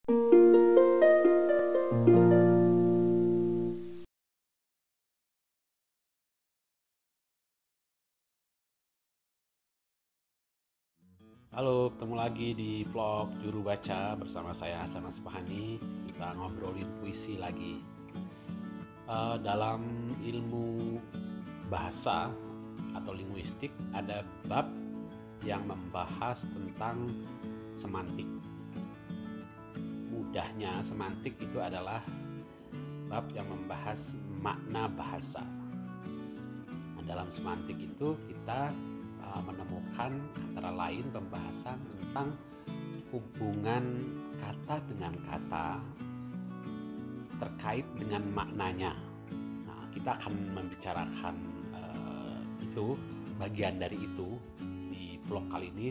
Halo, ketemu lagi di vlog Juru Baca bersama saya Hasan Asfahani. Kita ngobrolin puisi lagi. Dalam ilmu bahasa atau linguistik ada bab yang membahas tentang semantik. Mudahnya, semantik itu adalah bab yang membahas makna bahasa. Nah, dalam semantik itu kita menemukan antara lain pembahasan tentang hubungan kata dengan kata terkait dengan maknanya. Nah, kita akan membicarakan itu, bagian dari itu di vlog kali ini,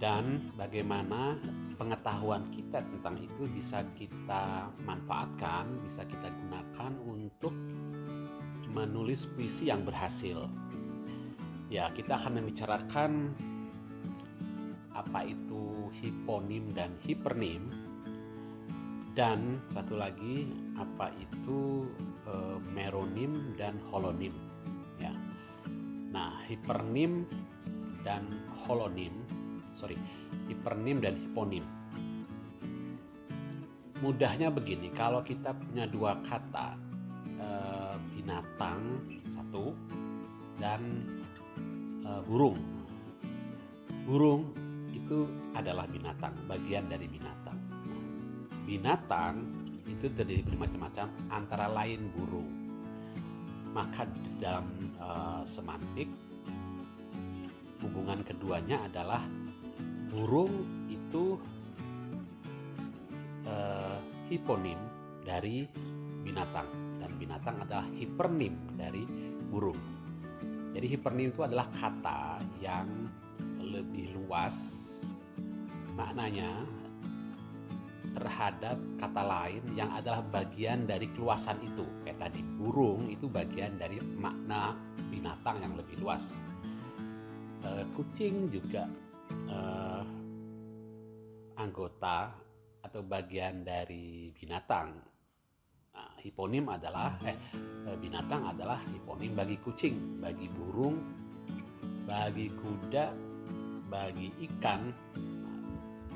dan bagaimana pengetahuan kita tentang itu bisa kita manfaatkan, bisa kita gunakan untuk menulis puisi yang berhasil. Ya, kita akan membicarakan apa itu hiponim dan hipernim, dan satu lagi apa itu meronim dan holonim. Ya. Nah, hipernim dan hipernim dan hiponim. Mudahnya begini, kalau kita punya dua kata, binatang satu dan burung. Burung itu adalah binatang, bagian dari binatang. Binatang itu terdiri bermacam-macam, antara lain burung. Maka dalam semantik, hubungan keduanya adalah burung itu hiponim dari binatang, dan binatang adalah hipernim dari burung. Jadi hipernim itu adalah kata yang lebih luas maknanya terhadap kata lain yang adalah bagian dari keluasan itu. Kayak tadi, burung itu bagian dari makna binatang yang lebih luas. Kucing juga anggota atau bagian dari binatang. Nah, hiponim adalah binatang adalah hiponim bagi kucing, bagi burung, bagi kuda, bagi ikan.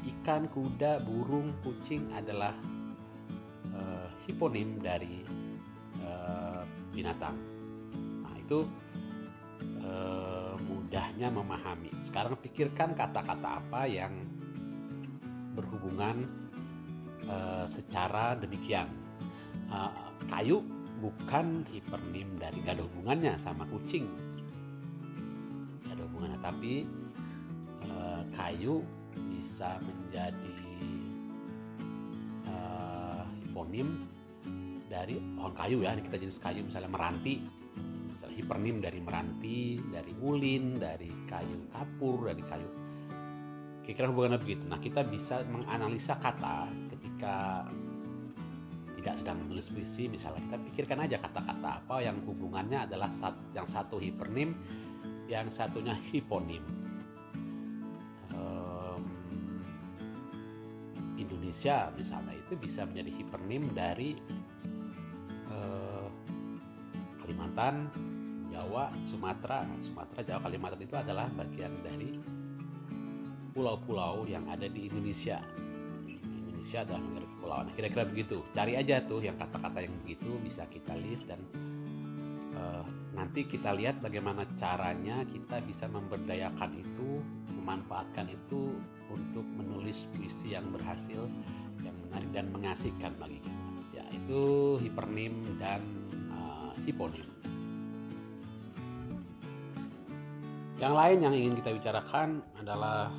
Ikan, kuda, burung, kucing adalah hiponim dari binatang. Nah, itu mudahnya memahami. Sekarang pikirkan kata-kata apa yang berhubungan secara demikian. Kayu bukan hipernim dari, gak ada hubungannya sama kucing, gak ada hubungannya, tapi kayu bisa menjadi hiponim dari pohon kayu. Ya, ini kita jenis kayu, misalnya meranti, misalnya hipernim dari meranti, dari ulin, dari kayu kapur, dari kayu, kira-kira hubungannya begitu. Nah, kita bisa menganalisa kata ketika tidak sedang menulis puisi. Misalnya kita pikirkan aja kata-kata apa yang hubungannya adalah yang satu hipernim, yang satunya hiponim. Indonesia misalnya itu bisa menjadi hipernim dari Kalimantan, Jawa, Sumatera, Jawa, Kalimantan itu adalah bagian dari pulau-pulau yang ada di Indonesia. Indonesia adalah negara kepulauan. Nah, kira-kira begitu. Cari aja tuh yang kata-kata yang begitu, bisa kita list, dan nanti kita lihat bagaimana caranya kita bisa memberdayakan itu, memanfaatkan itu untuk menulis puisi yang berhasil, yang menarik dan mengasihkan bagi kita. Ya, itu hipernim dan hiponim. Yang lain yang ingin kita bicarakan adalah,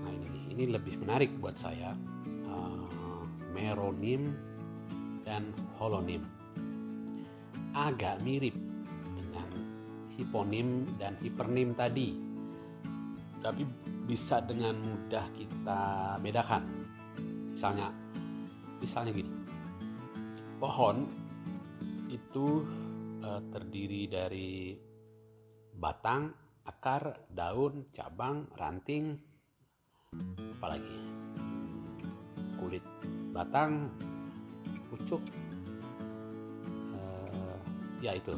nah ini lebih menarik buat saya, meronim dan holonim. Agak mirip dengan hiponim dan hipernim tadi, tapi bisa dengan mudah kita bedakan. Misalnya gini, pohon itu terdiri dari batang, akar, daun, cabang, ranting, apalagi kulit batang, pucuk, ya itu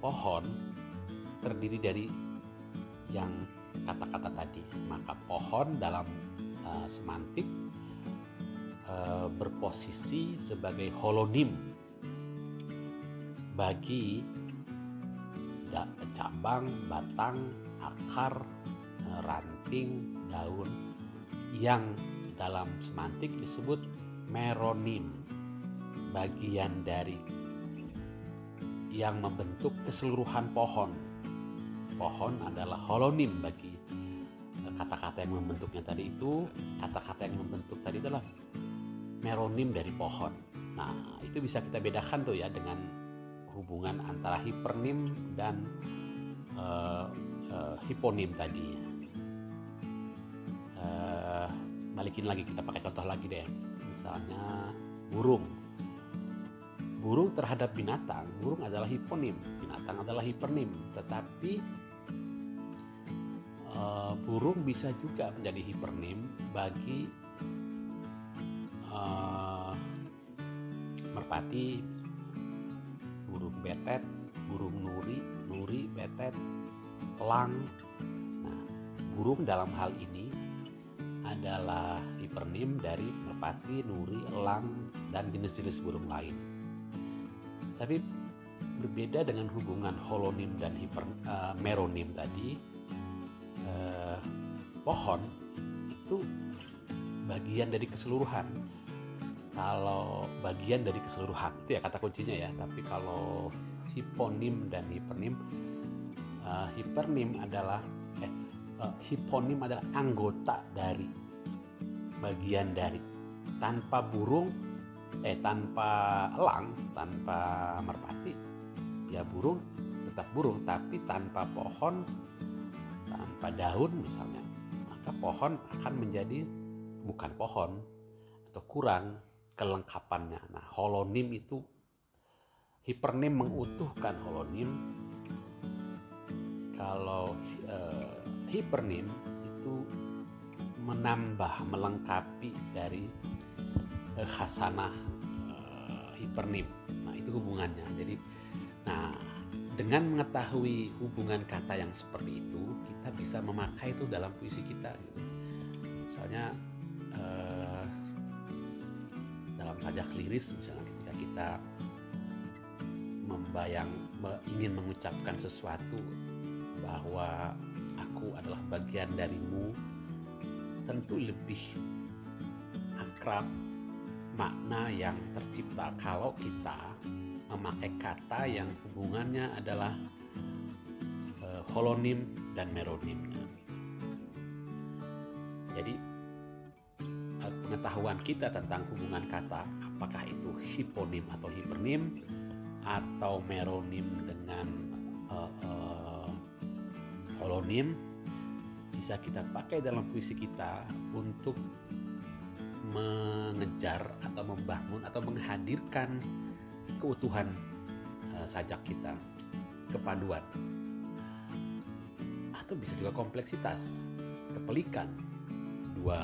pohon terdiri dari yang kata-kata tadi. Maka pohon dalam semantik berposisi sebagai holonim bagi cabang, batang, akar, ranting, daun yang dalam semantik disebut meronim, bagian dari yang membentuk keseluruhan pohon. Pohon adalah holonim bagi kata-kata yang membentuknya tadi itu. Kata-kata yang membentuk tadi adalah meronim dari pohon. Nah, itu bisa kita bedakan tuh ya dengan hubungan antara hipernim dan hiponim tadi. Balikin lagi, kita pakai contoh lagi deh. Misalnya burung. Burung terhadap binatang, burung adalah hiponim, binatang adalah hipernim. Tetapi burung bisa juga menjadi hipernim bagi merpati, burung betet, burung nuri, betet, elang. Nah, burung dalam hal ini adalah hipernim dari merpati, nuri, elang, dan jenis-jenis burung lain. Tapi berbeda dengan hubungan holonim dan meronim tadi. Pohon itu bagian dari keseluruhan. Kalau bagian dari keseluruhan itu ya kata kuncinya ya. Tapi kalau hiponim dan hipernim, hiponim adalah anggota dari, bagian dari. Tanpa elang, tanpa merpati, ya burung tetap burung. Tapi tanpa pohon, tanpa daun misalnya, maka pohon akan menjadi bukan pohon atau kurang kelengkapannya. Nah, holonim itu, hipernim mengutuhkan holonim. Kalau hipernim itu menambah, melengkapi dari khasanah hipernim. Nah, itu hubungannya. Jadi, dengan mengetahui hubungan kata yang seperti itu, kita bisa memakai itu dalam puisi kita. Gitu. Misalnya dalam sajak liris, misalnya ketika kita ingin mengucapkan sesuatu bahwa aku adalah bagian darimu, tentu lebih akrab makna yang tercipta kalau kita memakai kata yang hubungannya adalah holonim dan meronimnya. Jadi pengetahuan kita tentang hubungan kata, apakah itu hiponim atau hipernim atau meronim dengan holonim, bisa kita pakai dalam puisi kita untuk mengejar atau membangun atau menghadirkan keutuhan sajak kita, kepaduan, atau bisa juga kompleksitas, kepelikan, dua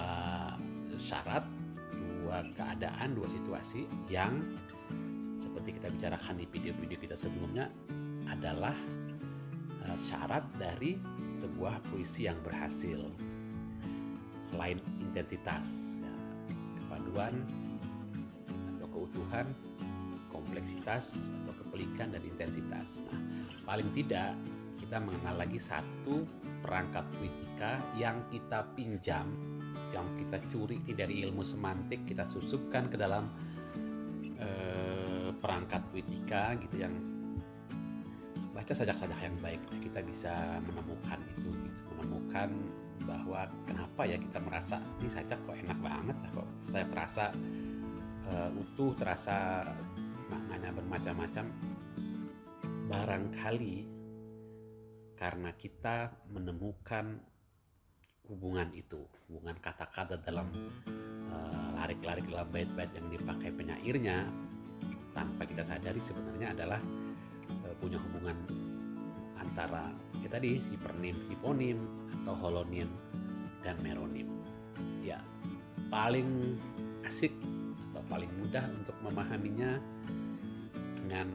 syarat, dua keadaan, dua situasi yang seperti kita bicarakan di video-video kita sebelumnya adalah syarat dari sebuah puisi yang berhasil. Selain intensitas, ya, kepaduan atau keutuhan, kompleksitas atau kepelikan dan intensitas. Nah, paling tidak kita mengenal lagi satu perangkat puitika yang kita pinjam, yang kita curi dari ilmu semantik, kita susupkan ke dalam perangkat puitika gitu, yang baca sajak-sajak yang baik, kita bisa menemukan itu, menemukan bahwa kenapa ya kita merasa ini sajak kok enak banget, kok saya terasa utuh, terasa maknanya bermacam-macam. Barangkali karena kita menemukan hubungan itu, hubungan kata-kata dalam larik-larik dalam bait-bait yang dipakai penyairnya, tanpa kita sadari sebenarnya adalah punya hubungan antara tadi hipernim, hiponim, atau holonim dan meronim. Ya, paling asik atau paling mudah untuk memahaminya dengan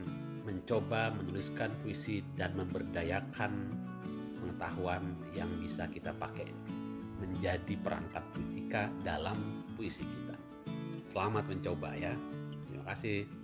mencoba menuliskan puisi dan memberdayakan pengetahuan yang bisa kita pakai menjadi perangkat puitika dalam puisi kita. Selamat mencoba ya. Terima kasih.